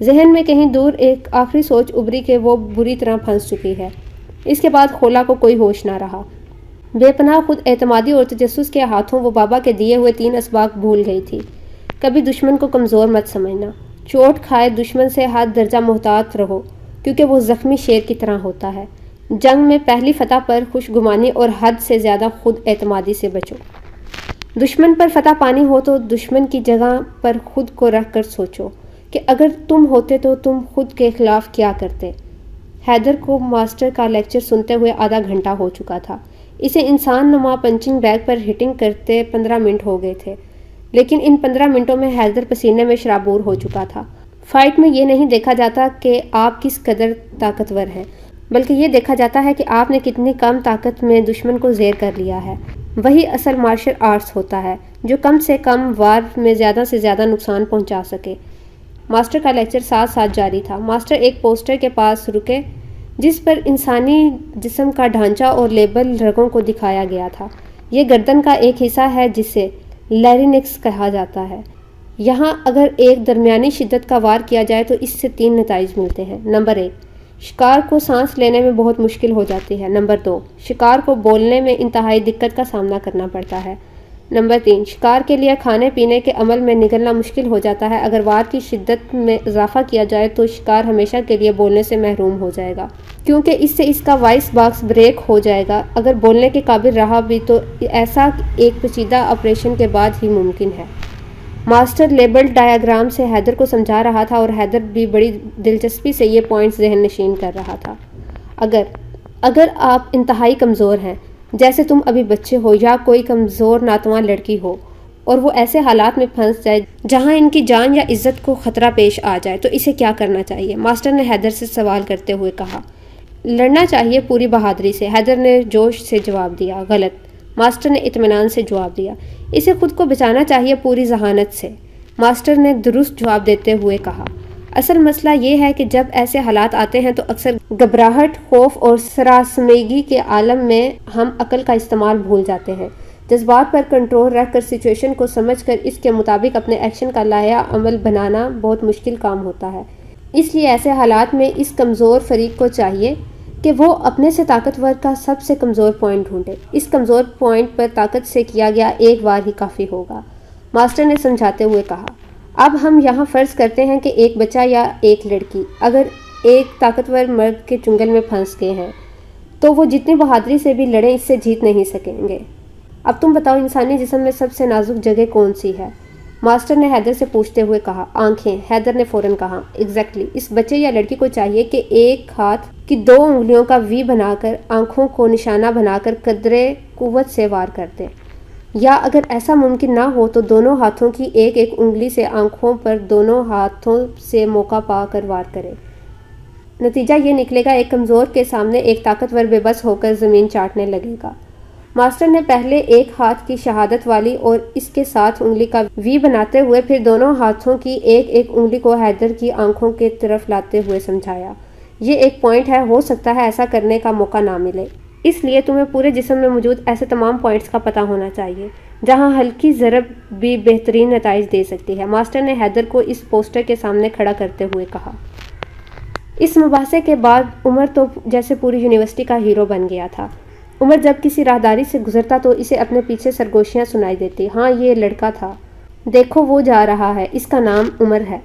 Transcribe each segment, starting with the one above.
ذہن میں کہیں دور ایک آخری سوچ ابھری کہ وہ بری طرح پھنس چکی ہے۔ اس کے بعد خولا کو کوئی ہوش نہ رہا۔ بے پناہ خود اعتمادی اور تجسس کے ہاتھوں وہ بابا کے دیے ہوئے 3 اسباق بھول گئی تھی۔ کبھی دشمن کو کمزور مت سمجھنا، چوٹ کھائے دشمن سے حد درجہ محتاط رہو، کیونکہ وہ زخمی شیر کی طرح ہوتا ہے۔ جنگ میں پہلی فتح پر خوش گمانی اور حد سے زیادہ خود اعتمادی سے بچو۔ دشمن پر فتح پانی ہو تو دشمن کی جگہ پر خود کو رکھ کر سوچو کہ اگر تم ہوتے تو تم خود کے خلاف کیا کرتے۔ حیدر کو ماسٹر کا لیکچر سنتے ہوئے آدھا گھنٹہ ہو چکا تھا۔ اسے انسان نما پنچنگ بیگ پر ہٹنگ کرتے 15 منٹ ہو گئے تھے، لیکن ان 15 منٹوں میں حیدر پسینے میں شرابور ہو چکا تھا۔ فائٹ میں یہ نہیں دیکھا جاتا کہ آپ کس قدر طاقتور ہیں، بلکہ یہ دیکھا جاتا ہے کہ آپ نے کتنی کم طاقت میں دشمن کو زیر کر لیا ہے۔ وہی اصل مارشل آرٹس ہوتا ہے جو کم سے کم وار میں زیادہ سے زیادہ نقصان پہنچا سکے۔ ماسٹر کا لیکچر ساتھ ساتھ جاری تھا۔ ماسٹر ایک پوسٹر کے پاس رکے جس پر انسانی جسم کا ڈھانچہ اور لیبل رگوں کو دکھایا گیا تھا۔ یہ گردن کا ایک حصہ ہے جسے لیرینکس کہا جاتا ہے۔ یہاں اگر ایک درمیانی شدت کا وار کیا جائے تو اس سے 3 نتائج ملتے ہیں۔ نمبر 1، شکار کو سانس لینے میں بہت مشکل ہو جاتی ہے۔ نمبر 2، شکار کو بولنے میں انتہائی دقت کا سامنا کرنا پڑتا ہے۔ نمبر 3، شکار کے لیے کھانے پینے کے عمل میں نگلنا مشکل ہو جاتا ہے۔ اگر وار کی شدت میں اضافہ کیا جائے تو شکار ہمیشہ کے لیے بولنے سے محروم ہو جائے گا، کیونکہ اس سے اس کا وائس باکس بریک ہو جائے گا۔ اگر بولنے کے قابل رہا بھی تو ایسا ایک پیچیدہ آپریشن کے بعد ہی ممکن ہے۔ ماسٹر لیبل ڈایاگرام سے حیدر کو سمجھا رہا تھا اور حیدر بھی بڑی دلچسپی سے یہ پوائنٹس ذہن نشین کر رہا تھا۔ اگر آپ انتہائی کمزور ہیں، جیسے تم ابھی بچے ہو یا کوئی کمزور ناتواں لڑکی ہو، اور وہ ایسے حالات میں پھنس جائے جہاں ان کی جان یا عزت کو خطرہ پیش آ جائے تو اسے کیا کرنا چاہیے؟ ماسٹر نے حیدر سے سوال کرتے ہوئے کہا۔ لڑنا چاہیے پوری بہادری سے، حیدر نے جوش سے جواب دیا۔ غلط، ماسٹر نے اطمینان سے جواب دیا۔ اسے خود کو بچانا چاہیے پوری ذہانت سے، ماسٹر نے درست جواب دیتے ہوئے کہا۔ اصل مسئلہ یہ ہے کہ جب ایسے حالات آتے ہیں تو اکثر گھبراہٹ، خوف اور سراسیمگی کے عالم میں ہم عقل کا استعمال بھول جاتے ہیں۔ جذبات پر کنٹرول رکھ کر سچویشن کو سمجھ کر اس کے مطابق اپنے ایکشن کا لائحہ عمل بنانا بہت مشکل کام ہوتا ہے۔ اس لیے ایسے حالات میں اس کمزور فریق کو چاہیے کہ وہ اپنے سے طاقتور کا سب سے کمزور پوائنٹ ڈھونڈے۔ اس کمزور پوائنٹ پر طاقت سے کیا گیا ایک وار ہی کافی ہوگا، ماسٹر نے سمجھاتے ہوئے کہا۔ اب ہم یہاں فرض کرتے ہیں کہ ایک بچہ یا ایک لڑکی اگر ایک طاقتور مرد کے چنگل میں پھنس گئے ہیں تو وہ جتنی بہادری سے بھی لڑیں اس سے جیت نہیں سکیں گے۔ اب تم بتاؤ انسانی جسم میں سب سے نازک جگہ کون سی ہے؟ ماسٹر نے حیدر سے پوچھتے ہوئے کہا۔ آنکھیں، حیدر نے فوراً کہا۔ ایگزیکٹلی، اس بچے یا لڑکی کو چاہیے کہ ایک ہاتھ کی 2 انگلیوں کا وی بنا کر آنکھوں کو نشانہ بنا کر قدرے قوت سے وار کر دے، یا اگر ایسا ممکن نہ ہو تو دونوں ہاتھوں کی ایک ایک انگلی سے آنکھوں پر دونوں ہاتھوں سے موقع پا کر وار کرے۔ نتیجہ یہ نکلے گا ایک کمزور کے سامنے ایک طاقتور بے بس ہو کر زمین چاٹنے لگے گا۔ ماسٹر نے پہلے ایک ہاتھ کی شہادت والی اور اس کے ساتھ انگلی کا وی بناتے ہوئے پھر دونوں ہاتھوں کی ایک ایک انگلی کو حیدر کی آنکھوں کے طرف لاتے ہوئے سمجھایا۔ یہ ایک پوائنٹ ہے، ہو سکتا ہے ایسا کرنے کا موقع نہ ملے، اس لیے تمہیں پورے جسم میں موجود ایسے تمام پوائنٹس کا پتہ ہونا چاہیے جہاں ہلکی ضرب بھی بہترین نتائج دے سکتی ہے، ماسٹر نے حیدر کو اس پوسٹر کے سامنے کھڑا کرتے ہوئے کہا۔ اس مباحثے کے بعد عمر تو جیسے پوری یونیورسٹی کا ہیرو بن گیا تھا۔ عمر جب کسی راہداری سے گزرتا تو اسے اپنے پیچھے سرگوشیاں سنائی دیتی۔ ہاں، یہ لڑکا تھا، دیکھو وہ جا رہا ہے، اس کا نام عمر ہے۔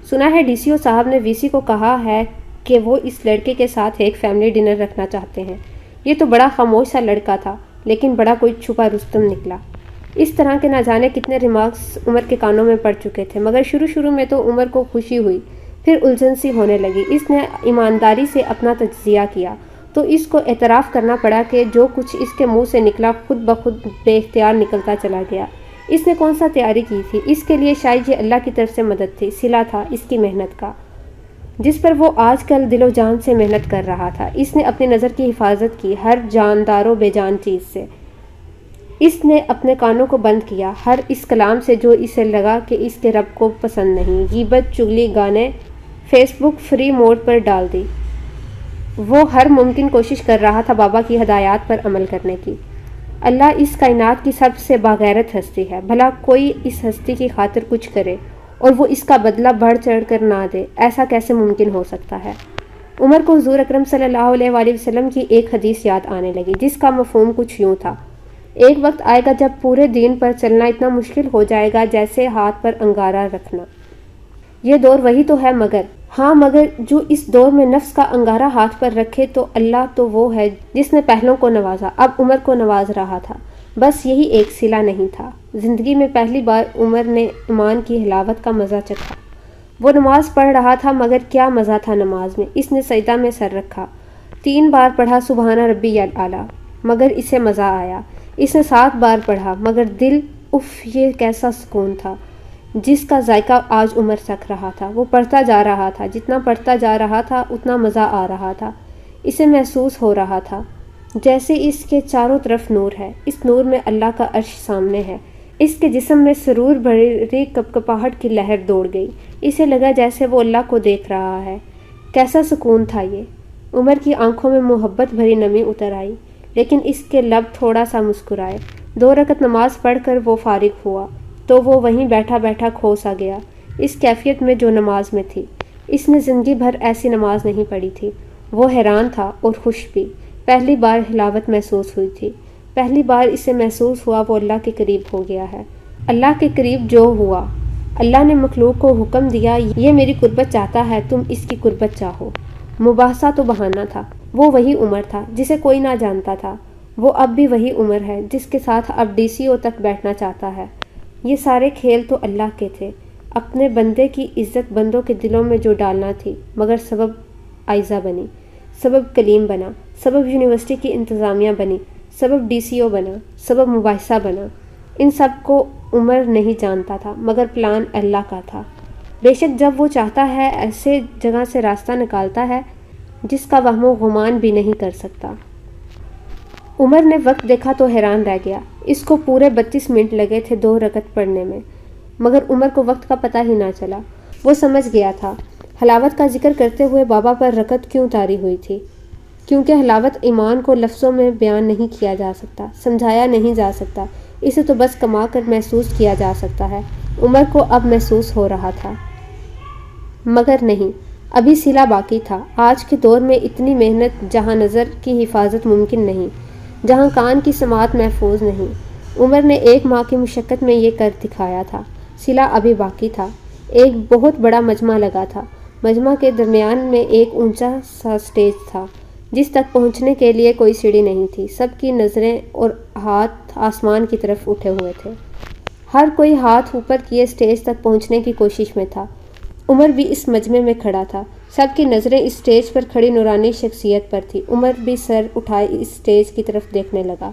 سنا ہے ڈی سی او صاحب نے وی سی کو کہا ہے کہ وہ اس لڑکے کے ساتھ ایک فیملی ڈنر رکھنا چاہتے ہیں۔ یہ تو بڑا خاموش سا لڑکا تھا لیکن بڑا کوئی چھپا رستم نکلا۔ اس طرح کے نہ جانے کتنے ریمارکس عمر کے کانوں میں پڑ چکے تھے، مگر شروع میں تو عمر کو خوشی ہوئی، پھر الجھن سی ہونے لگی۔ اس نے ایمانداری سے اپنا تجزیہ کیا تو اس کو اعتراف کرنا پڑا کہ جو کچھ اس کے منہ سے نکلا خود بخود بے اختیار نکلتا چلا گیا۔ اس نے کون سا تیاری کی تھی؟ اس کے لیے شاید یہ اللہ کی طرف سے مدد تھی، صلہ تھا اس کی محنت کا، جس پر وہ آج کل دل و جان سے محنت کر رہا تھا۔ اس نے اپنی نظر کی حفاظت کی ہر جاندار و بے جان چیز سے۔ اس نے اپنے کانوں کو بند کیا ہر اس کلام سے جو اسے لگا کہ اس کے رب کو پسند نہیں۔ غیبت، چغلی، گانے فیس بک فری موڈ پر ڈال دی۔ وہ ہر ممکن کوشش کر رہا تھا بابا کی ہدایات پر عمل کرنے کی۔ اللہ اس کائنات کی سب سے باغیرت ہستی ہے، بھلا کوئی اس ہستی کی خاطر کچھ کرے اور وہ اس کا بدلہ بڑھ چڑھ کر نہ دے، ایسا کیسے ممکن ہو سکتا ہے؟ عمر کو حضور اکرم صلی اللہ علیہ وآلہ وسلم کی ایک حدیث یاد آنے لگی، جس کا مفہوم کچھ یوں تھا: ایک وقت آئے گا جب پورے دین پر چلنا اتنا مشکل ہو جائے گا جیسے ہاتھ پر انگارہ رکھنا۔ یہ دور وہی تو ہے، مگر جو اس دور میں نفس کا انگارہ ہاتھ پر رکھے تو اللہ تو وہ ہے جس نے پہلوں کو نوازا، اب عمر کو نواز رہا تھا۔ بس یہی ایک صلہ نہیں تھا۔ زندگی میں پہلی بار عمر نے ایمان کی حلاوت کا مزہ چکھا۔ وہ نماز پڑھ رہا تھا، مگر کیا مزہ تھا نماز میں۔ اس نے سجدہ میں سر رکھا، 3 بار پڑھا سبحان ربی الاعلیٰ، مگر اسے مزہ آیا۔ اس نے 7 بار پڑھا، مگر دل یہ کیسا سکون تھا جس کا ذائقہ آج عمر چکھ رہا تھا۔ وہ پڑھتا جا رہا تھا، جتنا پڑھتا جا رہا تھا اتنا مزہ آ رہا تھا۔ اسے محسوس ہو رہا تھا جیسے اس کے چاروں طرف نور ہے، اس نور میں اللہ کا عرش سامنے ہے۔ اس کے جسم میں سرور بھری کپکپاہٹ کی لہر دوڑ گئی۔ اسے لگا جیسے وہ اللہ کو دیکھ رہا ہے۔ کیسا سکون تھا یہ! عمر کی آنکھوں میں محبت بھری نمی اتر آئی، لیکن اس کے لب تھوڑا سا مسکرائے۔ 2 رکعت نماز پڑھ کر وہ فارغ ہوا تو وہ وہیں بیٹھا بیٹھا کھو سا گیا اس کیفیت میں جو نماز میں تھی۔ اس نے زندگی بھر ایسی نماز نہیں پڑھی تھی۔ وہ حیران تھا اور خوش بھی۔ پہلی بار حلاوت محسوس ہوئی تھی۔ پہلی بار اسے محسوس ہوا وہ اللہ کے قریب ہو گیا ہے۔ اللہ کے قریب جو ہوا، اللہ نے مخلوق کو حکم دیا، یہ میری قربت چاہتا ہے، تم اس کی قربت چاہو۔ مباحثہ تو بہانہ تھا۔ وہ وہی عمر تھا جسے کوئی نہ جانتا تھا۔ وہ اب بھی وہی عمر ہے جس کے ساتھ اب DCO تک بیٹھنا چاہتا ہے۔ یہ سارے کھیل تو اللہ کے تھے، اپنے بندے کی عزت بندوں کے دلوں میں جو ڈالنا تھی، مگر سبب آئزہ بنی، سبب کلیم بنا، سبب یونیورسٹی کی انتظامیہ بنی، سبب DCO بنا، سبب مباحثہ بنا۔ ان سب کو عمر نہیں جانتا تھا، مگر پلان اللہ کا تھا۔ بے شک جب وہ چاہتا ہے ایسے جگہ سے راستہ نکالتا ہے جس کا وہم و گمان بھی نہیں کر سکتا۔ عمر نے وقت دیکھا تو حیران رہ گیا۔ اس کو پورے 32 منٹ لگے تھے 2 رکعت پڑھنے میں، مگر عمر کو وقت کا پتہ ہی نہ چلا۔ وہ سمجھ گیا تھا حلاوت کا ذکر کرتے ہوئے بابا پر رکعت کیوں طاری ہوئی تھی، کیونکہ حلاوت ایمان کو لفظوں میں بیان نہیں کیا جا سکتا، سمجھایا نہیں جا سکتا، اسے تو بس کما کر محسوس کیا جا سکتا ہے۔ عمر کو اب محسوس ہو رہا تھا، مگر نہیں، ابھی صلہ باقی تھا۔ آج کے دور میں اتنی محنت جہاں نظر کی حفاظت ممکن نہیں، جہاں کان کی سماعت محفوظ نہیں، عمر نے 1 ماہ کی مشقت میں یہ کر دکھایا تھا۔ صلہ ابھی باقی تھا۔ ایک بہت بڑا مجمع لگا تھا۔ مجمع کے درمیان میں ایک اونچا سا سٹیج تھا جس تک پہنچنے کے لیے کوئی سیڑھی نہیں تھی۔ سب کی نظریں اور ہاتھ آسمان کی طرف اٹھے ہوئے تھے۔ ہر کوئی ہاتھ اوپر کیے سٹیج تک پہنچنے کی کوشش میں تھا۔ عمر بھی اس مجمع میں کھڑا تھا۔ سب کی نظریں اس سٹیج پر کھڑی نورانی شخصیت پر تھی۔ عمر بھی سر اٹھائے اس سٹیج کی طرف دیکھنے لگا۔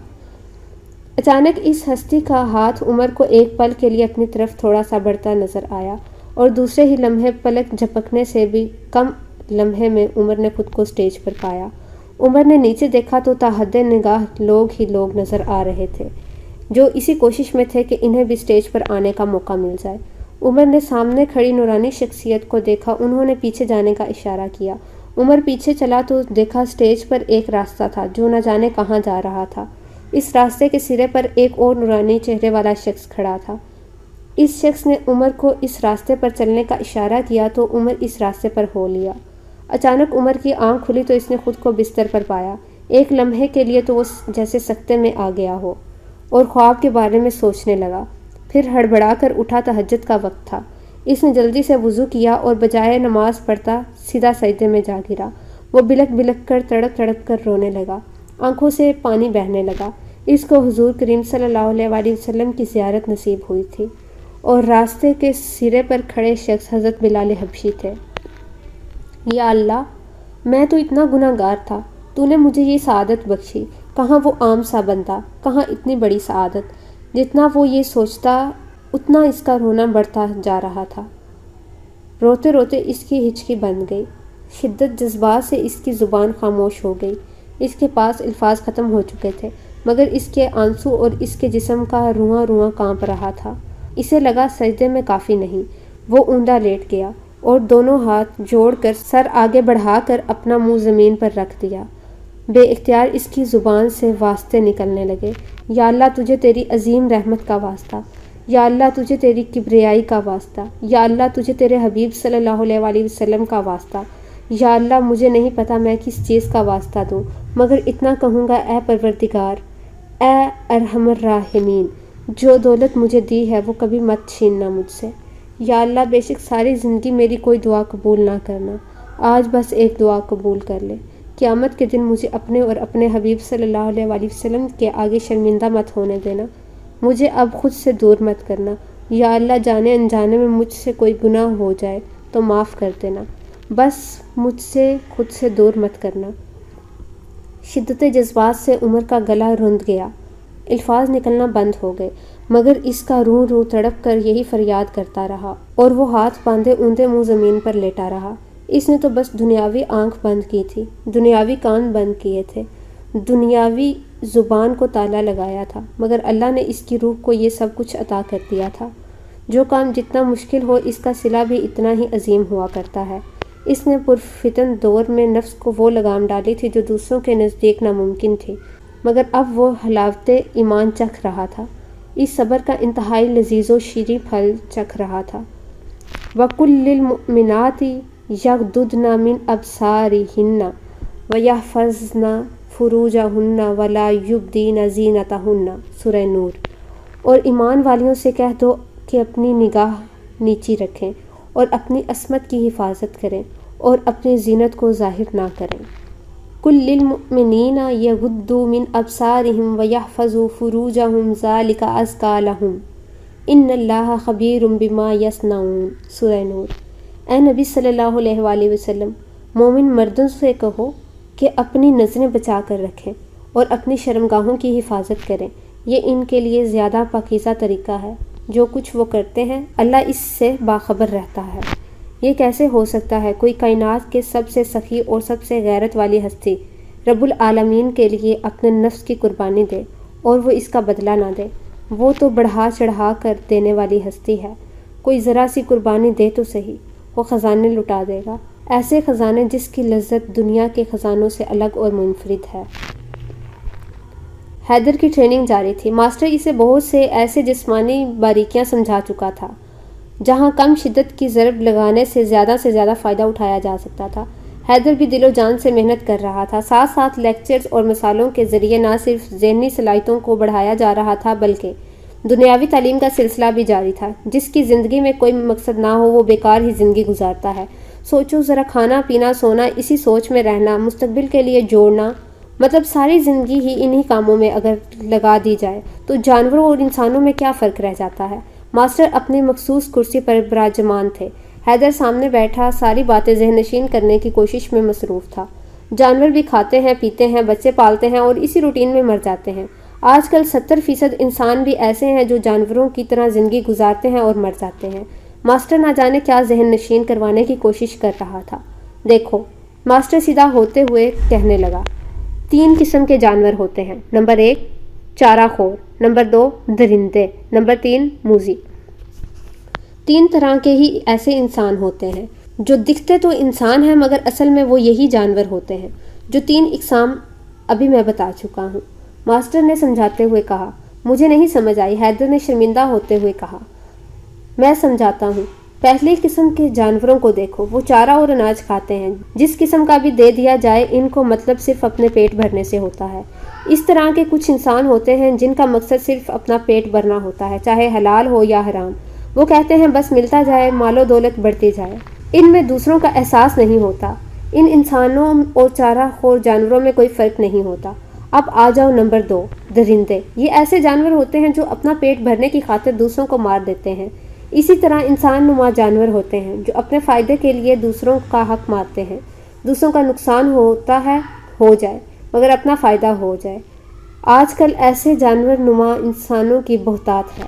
اچانک اس ہستی کا ہاتھ عمر کو ایک پل کے لیے اپنی طرف تھوڑا سا بڑھتا نظر آیا، اور دوسرے ہی لمحے پلک جھپکنے سے بھی کم لمحے میں عمر نے خود کو سٹیج پر پایا۔ عمر نے نیچے دیکھا تو تا حد نگاہ لوگ ہی لوگ نظر آ رہے تھے جو اسی کوشش میں تھے کہ انہیں بھی سٹیج پر آنے کا موقع مل جائے۔ عمر نے سامنے کھڑی نورانی شخصیت کو دیکھا، انہوں نے پیچھے جانے کا اشارہ کیا۔ عمر پیچھے چلا تو دیکھا سٹیج پر ایک راستہ تھا جو نہ جانے کہاں جا رہا تھا۔ اس راستے کے سرے پر ایک اور نورانی چہرے والا شخص کھڑا تھا۔ اس شخص نے عمر کو اس راستے پر چلنے کا اشارہ کیا تو عمر اس راستے پر ہو لیا۔ اچانک عمر کی آنکھ کھلی تو اس نے خود کو بستر پر پایا۔ ایک لمحے کے لیے تو وہ جیسے سکتے میں آ گیا ہو اور خواب کے بارے میں سوچنے لگا، پھر ہڑبڑا کر اٹھا۔ تہجد کا وقت تھا۔ اس نے جلدی سے وضو کیا اور بجائے نماز پڑھتا سیدھا سجدے میں جا گرا۔ وہ بلک بلک کر تڑپ تڑپ کر رونے لگا، آنکھوں سے پانی بہنے لگا۔ اس کو حضور کریم صلی اللہ علیہ وآلہ وسلم کی زیارت نصیب ہوئی تھی، اور راستے کے سرے پر کھڑے شخص حضرت بلال حبشی تھے۔ یا اللہ، میں تو اتنا گناہ گار تھا، تو نے مجھے یہ سعادت بخشی۔ کہاں وہ عام سا بندہ، کہاں اتنی بڑی سعادت۔ جتنا وہ یہ سوچتا اتنا اس کا رونا بڑھتا جا رہا تھا۔ روتے روتے اس کی ہچکی بند گئی، شدت جذبات سے اس کی زبان خاموش ہو گئی۔ اس کے پاس الفاظ ختم ہو چکے تھے، مگر اس کے آنسو اور اس کے جسم کا رواں رواں کانپ رہا تھا۔ اسے لگا سجدے میں کافی نہیں۔ وہ اوندا لیٹ گیا اور دونوں ہاتھ جوڑ کر سر آگے بڑھا کر اپنا منہ زمین پر رکھ دیا۔ بے اختیار اس کی زبان سے واسطے نکلنے لگے۔ یا اللہ، تجھے تیری عظیم رحمت کا واسطہ، یا اللہ تجھے تیری کبریائی کا واسطہ، یا اللہ تجھے تیرے حبیب صلی اللہ علیہ وآلہ وسلم کا واسطہ، یا اللہ مجھے نہیں پتہ میں کس چیز کا واسطہ دوں، مگر اتنا کہوں گا اے پروردگار، اے ارحم الراحمین، جو دولت مجھے دی ہے وہ کبھی مت چھیننا مجھ سے۔ یا اللہ بے شک ساری زندگی میری کوئی دعا قبول نہ کرنا، آج بس ایک دعا قبول کر لے، قیامت کے دن مجھے اپنے اور اپنے حبیب صلی اللہ علیہ وآلہ وسلم کے آگے شرمندہ مت ہونے دینا، مجھے اب خود سے دور مت کرنا۔ یا اللہ جانے انجانے میں مجھ سے کوئی گناہ ہو جائے تو معاف کر دینا، بس مجھ سے خود سے دور مت کرنا۔ شدت جذبات سے عمر کا گلا رند گیا، الفاظ نکلنا بند ہو گئے، مگر اس کا رو رو تڑپ کر یہی فریاد کرتا رہا، اور وہ ہاتھ باندھے اوندے منہ زمین پر لیٹا رہا۔ اس نے تو بس دنیاوی آنکھ بند کی تھی، دنیاوی کان بند کیے تھے، دنیاوی زبان کو تالا لگایا تھا، مگر اللہ نے اس کی روح کو یہ سب کچھ عطا کر دیا تھا۔ جو کام جتنا مشکل ہو اس کا صلہ بھی اتنا ہی عظیم ہوا کرتا ہے۔ اس نے پرفتن دور میں نفس کو وہ لگام ڈالی تھی جو دوسروں کے نزدیک ناممکن تھی، مگر اب وہ حلاوت ایمان چکھ رہا تھا، اس صبر کا انتہائی لذیذ و شیریں پھل چکھ رہا تھا۔ وَقُلْ لِلْمُؤْمِنَاتِ يَغْضُضْنَ مِنْ أَبْصَارِهِنَّ وَيَحْفَظْنَ فُرُوجَهُنَّ وَلَا يُبْدِينَ زِینَتَهُنَّ سورہ نور۔ اور ایمان والیوں سے کہہ دو کہ اپنی نگاہ نیچی رکھیں اور اپنی عصمت کی حفاظت کریں اور اپنی زینت کو ظاہر نہ کریں۔ قُلْ لِلْمُؤْمِنِينَ يَغُضُّوا مِنْ أَبْصَارِهِمْ وَيَحْفَظُوا فُرُوجَهُمْ ذَلِكَ أَزْكَىٰ لَهُمْ إِنَّ اللَّهَ خَبِيرٌ بِمَا يَصْنَعُونَ سورہ نور۔ اے نبی صلی اللہ علیہ وآلہ وسلم، مومن مردوں سے کہو کہ اپنی نظریں بچا کر رکھیں اور اپنی شرمگاہوں کی حفاظت کریں، یہ ان کے لیے زیادہ پاکیزہ طریقہ ہے۔ جو کچھ وہ کرتے ہیں اللہ اس سے باخبر رہتا ہے۔ یہ کیسے ہو سکتا ہے کوئی کائنات کے سب سے سخی اور سب سے غیرت والی ہستی رب العالمین کے لیے اپنے نفس کی قربانی دے اور وہ اس کا بدلہ نہ دے؟ وہ تو بڑھا چڑھا کر دینے والی ہستی ہے، کوئی ذرا سی قربانی دے تو صحیح، وہ خزانے لٹا دے گا، ایسے خزانے جس کی لذت دنیا کے خزانوں سے الگ اور منفرد ہے۔ حیدر کی ٹریننگ جاری تھی، ماسٹر اسے بہت سے ایسے جسمانی باریکیاں سمجھا چکا تھا جہاں کم شدت کی ضرب لگانے سے زیادہ فائدہ اٹھایا جا سکتا تھا۔ حیدر بھی دل و جان سے محنت کر رہا تھا، ساتھ ساتھ لیکچرز اور مثالوں کے ذریعے نہ صرف ذہنی صلاحیتوں کو بڑھایا جا رہا تھا بلکہ دنیاوی تعلیم کا سلسلہ بھی جاری تھا۔ جس کی زندگی میں کوئی مقصد نہ ہو وہ بیکار ہی زندگی گزارتا ہے۔ سوچو ذرا، کھانا پینا سونا اسی سوچ میں رہنا، مستقبل کے لیے جوڑنا، مطلب ساری زندگی ہی انہی کاموں میں اگر لگا دی جائے تو جانوروں اور انسانوں میں کیا فرق رہ جاتا ہے؟ ماسٹر اپنی مخصوص کرسی پر براجمان تھے، حیدر سامنے بیٹھا ساری باتیں ذہن نشین کرنے کی کوشش میں مصروف تھا۔ جانور بھی کھاتے ہیں، پیتے ہیں، بچے پالتے ہیں اور اسی روٹین میں مر جاتے ہیں۔ آج کل 70% انسان بھی ایسے ہیں جو جانوروں کی طرح زندگی گزارتے ہیں اور مر جاتے ہیں۔ ماسٹر نہ جانے کیا ذہن نشین کروانے کی کوشش کر رہا تھا۔ دیکھو، ماسٹر سیدھا ہوتے ہوئے کہنے لگا، 3 قسم کے جانور ہوتے ہیں۔ نمبر 1 چارہ خور، نمبر 2 درندے، نمبر 3 موذی۔ 3 طرح کے ہی ایسے انسان ہوتے ہیں جو دکھتے تو انسان ہیں مگر اصل میں وہ یہی جانور ہوتے ہیں۔ جو 3 اقسام ابھی میں بتا چکا ہوں، ماسٹر نے سمجھاتے ہوئے کہا۔ مجھے نہیں سمجھ آئی، حیدر نے شرمندہ ہوتے ہوئے کہا۔ میں سمجھاتا ہوں۔ پہلی قسم کے جانوروں کو دیکھو، وہ چارہ اور اناج کھاتے ہیں، جس قسم کا بھی دے دیا جائے ان کو مطلب صرف اپنے پیٹ بھرنے سے ہوتا ہے۔ اس طرح کے کچھ انسان ہوتے ہیں جن کا مقصد صرف اپنا پیٹ بھرنا ہوتا ہے، چاہے حلال ہو یا حرام۔ وہ کہتے ہیں بس ملتا جائے، مال و دولت بڑھتی جائے، ان میں دوسروں کا احساس نہیں ہوتا۔ ان انسانوں اور چارہ خور جانوروں میں کوئی فرق نہیں ہوتا۔ اب آ جاؤ نمبر 2 درندے۔ یہ ایسے جانور ہوتے ہیں جو اپنا پیٹ بھرنے کی خاطر دوسروں کو مار دیتے ہیں۔ اسی طرح انسان نما جانور ہوتے ہیں جو اپنے فائدے کے لیے دوسروں کا حق مارتے ہیں۔ دوسروں کا نقصان ہوتا ہے ہو جائے مگر اپنا فائدہ ہو جائے۔ آج کل ایسے جانور نما انسانوں کی بہتات ہے۔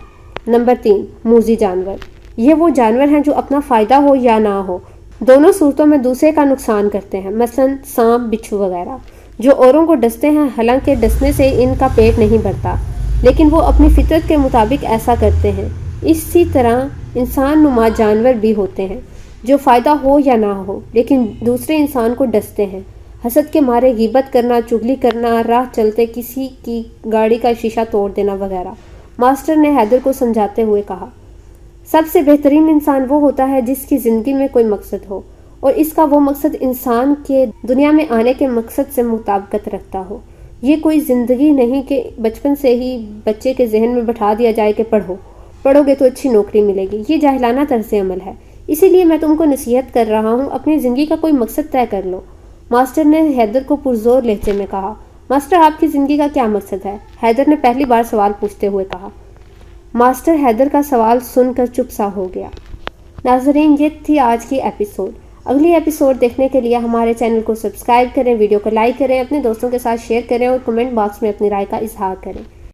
نمبر 3 موذی جانور۔ یہ وہ جانور ہیں جو اپنا فائدہ ہو یا نہ ہو دونوں صورتوں میں دوسرے کا نقصان کرتے ہیں، مثلا سانپ، بچھو وغیرہ، جو اوروں کو ڈستے ہیں، حالانکہ ڈسنے سے ان کا پیٹ نہیں بھرتا، لیکن وہ اپنی فطرت کے مطابق ایسا کرتے ہیں۔ اسی طرح انسان نما جانور بھی ہوتے ہیں جو فائدہ ہو یا نہ ہو لیکن دوسرے انسان کو ڈستے ہیں، حسد کے مارے غیبت کرنا، چغلی کرنا، راہ چلتے کسی کی گاڑی کا شیشہ توڑ دینا وغیرہ۔ ماسٹر نے حیدر کو سمجھاتے ہوئے کہا، سب سے بہترین انسان وہ ہوتا ہے جس کی زندگی میں کوئی مقصد ہو، اور اس کا وہ مقصد انسان کے دنیا میں آنے کے مقصد سے مطابقت رکھتا ہو۔ یہ کوئی زندگی نہیں کہ بچپن سے ہی بچے کے ذہن میں بٹھا دیا جائے کہ پڑھو گے تو اچھی نوکری ملے گی۔ یہ جاہلانہ طرز عمل ہے، اسی لیے میں تم کو نصیحت کر رہا ہوں، اپنی زندگی کا کوئی مقصد طے کر لو۔ ماسٹر نے حیدر کو پرزور لہجے میں کہا۔ ماسٹر، آپ کی زندگی کا کیا مقصد ہے؟ حیدر نے پہلی بار سوال پوچھتے ہوئے کہا۔ ماسٹر حیدر کا سوال سن کر چپ سا ہو گیا۔ ناظرین، یہ تھی آج کی ایپیسوڈ۔ اگلی ایپیسوڈ دیکھنے کے لیے ہمارے چینل کو سبسکرائب کریں، ویڈیو کو لائک کریں، اپنے دوستوں کے ساتھ شیئر کریں اور کمنٹ باکس میں اپنی رائے کا اظہار کریں۔